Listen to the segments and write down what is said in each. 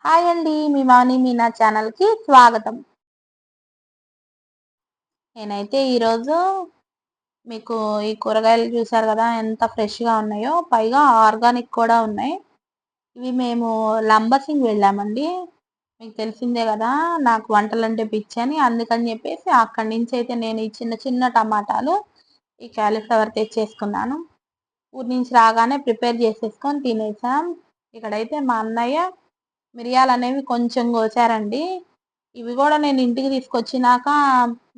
Hi అండి. మీ మౌని మీనా ఛానల్‌కి స్వాగతం. నేనైతే ఈరోజు మీకు ఈ కూరగాయలు చూసారు కదా! ఎంత ఫ్రెష్‌గా ఉన్నాయో. పైగా ఆర్గానిక్ కూడా ఉన్నాయి. ఇవి మేము లంబసింగి వెళ్ళామండి. మీకు తెలిసిందే కదా! నాకు వంటలంటే పిచ్చని. అందుకని చెప్పేసి అక్కడి నుంచయితే నేను ఈ చిన్న చిన్న టమాటాలు, ఈ కాలీఫ్లవర్ తెచ్చేసుకున్నాను. ఊరు నుంచి రాగానే ప్రిపేర్ చేసేసుకొని తినేసాం. ఇక్కడైతే మా అన్నయ్య మిరియాలనేవి కొంచెం కోసారండి. ఇవి గూడా నేను ఇంటికి తీసుకొచ్చినాక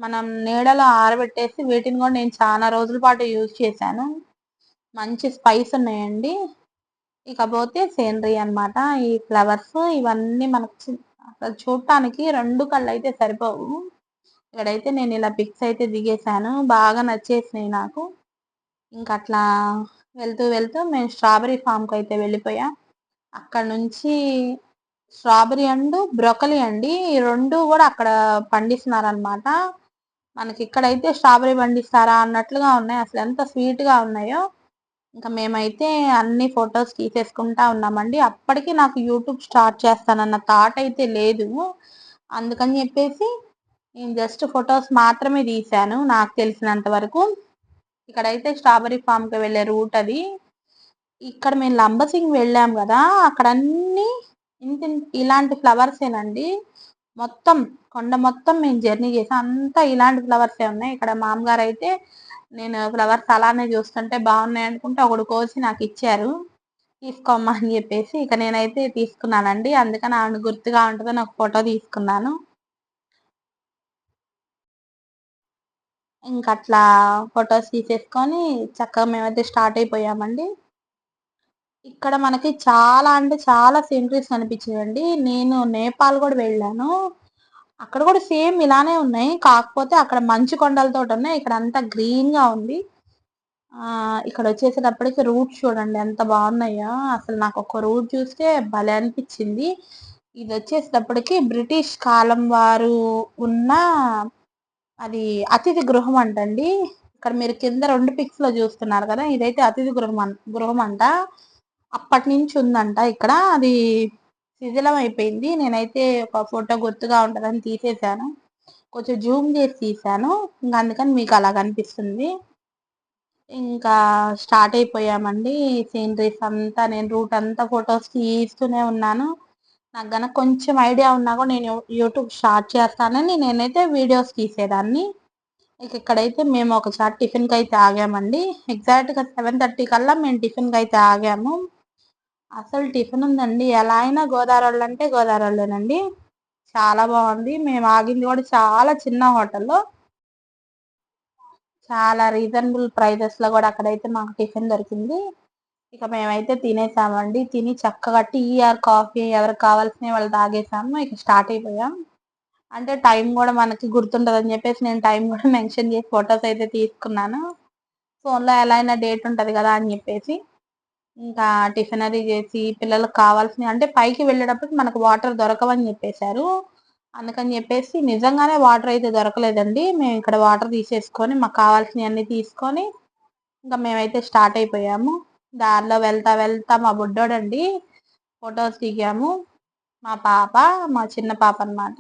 మనం నీడలో ఆరబెట్టేసి వీటిని గూడా నేను చానా రోజుల పాటు యూజ్ చేశాను. మంచి స్పైస్ ఉన్నాయండి. ఇకపోతే సేంద్రియ అన్నమాట. ఈ ఫ్లవర్స్ ఇవన్నీ మనకు అసలు చూడటానికి 2 కళ్ళైతే సరిపోవు. ఇక్కడైతే నేను ఇలా పిక్స్ అయితే దిగేశాను. బాగా నచ్చేసినాయి నాకు. ఇంకట్లా వెళ్తూ వెళ్తూ మేము స్ట్రాబెర్రీ ఫామ్‌కైతే వెళ్ళిపోయాం. అక్కడ నుంచి స్ట్రాబెర్రీ అండ్ బ్రోకలీ అండి. ఈ 2 గూడా అక్కడ పండిస్తున్నారనమాట. మనకిక్కడైతే స్ట్రాబెర్రీ పండిస్తారా అన్నట్లుగా ఉన్నాయి. అసలెంత స్వీట్‌గా ఉన్నాయో. ఇంక మేమైతే అన్ని ఫోటోస్ తీసేసుకుంటా ఉన్నామండి. అప్పటికి నాకు యూట్యూబ్ స్టార్ట్ చేస్తానన్న థాట్ అయితే లేదు. అందుకని జెప్పేసి నేను జస్ట్ ఫోటోస్ మాత్రమే తీశాను నాకు తెలిసినంత వరకు. ఇక్కడైతే స్ట్రాబెర్రీ ఫామ్‌కి వెళ్ళే రూట్ అది. ఇక్కడ మేము లంబసింగి వెళ్ళాం గదా! అక్కడన్నీ ఇలాంటి ఫ్లవర్సేనండి. మొత్తం కొండ మొత్తం మేము జర్నీ చేసాం. అంతా ఇలాంటి ఫ్లవర్సే ఉన్నాయి. ఇక్కడ మామగారైతే నేను ఫ్లవర్స్ అలానే చూస్తుంటే బాగున్నాయనుకుంటే ఒకడు కోసి నాకిచ్చారు. తీసుకోమ్మా అని జెప్పేసి. ఇక నేనైతే తీసుకున్నానండి. అందుకని ఆమెను గుర్తుగా ఉంటదని ఒక ఫోటో తీసుకున్నాను. ఇంకట్లా ఫోటోస్ తీసేసుకొని చక్కగా మేమైతే స్టార్ట్ అయిపోయామండి. ఇక్కడ మనకి చాలా అంటే చాలా సీనరీస్ కనిపించాయండి. నేను నేపాల్ గూడా వెళ్ళాను. అక్కడ గూడా సేమ్ ఇలానే ఉన్నాయి. కాకపోతే అక్కడ మంచు కొండలతోటున్నాయి. ఇక్కడంతా గ్రీన్‌గా ఉంది. ఇక్కడొచ్చేసేటప్పటికి రూట్స్ చూడండి ఎంత బాగున్నాయో. అసలు నాకొక రూట్ చూస్తే భలే అనిపిచ్చింది. ఇదొచ్చేసేటప్పటికి బ్రిటిష్ కాలం వారు ఉన్న అది అతిథి గృహం అంటండి. ఇక్కడ మీరు కింద 2 పిక్స్‌లో చూస్తున్నారు కదా! ఇదైతే అతిథి గృహమంట. అప్పటినుంచి ఉందంట ఇక్కడ. అది శిథిలం అయిపోయింది. నేనైతే ఒక ఫోటో గుర్తుగా ఉంటదని తీసేశాను. కొంచెం జూమ్ చేసి తీశాను. ఇంక అందుకని మీకు అలా కనిపిస్తుంది. ఇంకా స్టార్ట్ అయిపోయామండి. సీనరీస్ అంతా నేను రూట్ అంతా ఫోటోస్ తీస్తూనే ఉన్నాను. నాకు గనక కొంచెం ఐడియా ఉన్నా కూడా నేను యూట్యూబ్ స్టార్ట్ చేస్తానని నేనైతే వీడియోస్ తీసేదాన్ని. ఇక ఇక్కడైతే మేము ఒక చోట టిఫిన్‌కైతే ఆగామండి. ఎగ్జాక్ట్‌గా 7:30 కల్లా మేము టిఫిన్‌కైతే ఆగాము. అసలు టిఫిన్ ఉందండి. ఎలా అయినా గోదావరోళ్ళంటే గోదావరోళ్ళేనండి. చాలా బాగుంది. మేము ఆగింది కూడా చాలా చిన్న హోటల్‌లో. చాలా రీజనబుల్ ప్రైజెస్‌లో కూడా అక్కడైతే మాకు టిఫిన్ దొరికింది. ఇక మేమైతే తినేసామండి. తిని చక్కగా టీ ఆర్ కాఫీ ఎవరికి కావాల్సినవి వాళ్ళు తాగేసాము. ఇక స్టార్ట్ అయిపోయాం. అంటే టైం గూడా మనకి గుర్తుంటదని జెప్పేసి నేను టైం గూడా మెన్షన్ చేసి ఫోటోస్ అయితే తీసుకున్నాను. ఫోన్‌లో ఎలా అయినా డేట్ ఉంటది గదా! అని జెప్పేసి. ఇంకా టిఫిన్ అది జేసి పిల్లలకి కావాల్సినయి అంటే పైకి వెళ్ళేటప్పటికి మనకు వాటర్ దొరకవని జెప్పేశారు. అందుకని జెప్పేసి నిజంగానే వాటర్ అయితే దొరకలేదండి. మేము ఇక్కడ వాటర్ తీసేసుకొని మాకు కావాల్సినయన్నీ తీసుకొని ఇంకా మేమైతే స్టార్ట్ అయిపోయాము. దారిలో వెళ్తా వెళ్తా మా బుడ్డోడండి ఫోటోస్ దిగాము. మా పాప, మా చిన్న పాప అన్నమాట.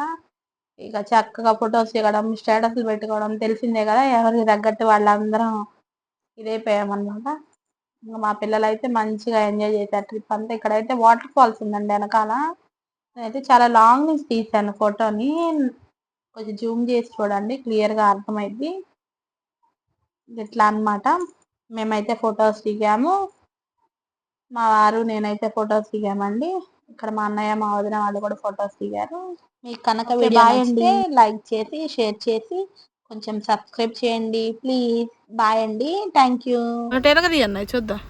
ఇక చక్కగా ఫోటోస్ దిగడం, స్టేటస్‌లు పెట్టుకోవడం తెలిసిందే గదా! ఎవరికి తగ్గట్టు వాళ్ళందరం ఇదైపోయామన్నమాట. ఇంక మా పిల్లలైతే మంచిగా ఎంజాయ్ చేశారు ట్రిప్ అంతా. ఇక్కడైతే వాటర్ ఫాల్స్ ఉందండి ఎనకాల. నేనైతే చాలా లాంగ్ నుంచి తీశాను ఫోటోని. కొంచెం జూమ్ చేసి చూడండి క్లియర్‌గా అర్థమైద్ది. ఇట్లా అన్నమాట. మేమైతే ఫోటోస్ దిగాము. మా వారు, నేనైతే ఫోటోస్ దిగామండి. ఇక్కడ మా అన్నయ్య, మా వదిన వాళ్ళు కూడా ఫోటోస్ దిగారు. మీకు కనుక వీడియో నచ్చితే లైక్ చేసి, షేర్ చేసి, కొంచెం సబ్స్క్రైబ్ చేయండి ప్లీజ్. బాయ్ అండి. Thank you. ఒకటి ఎరగది అన్నయ్య చూద్దాం.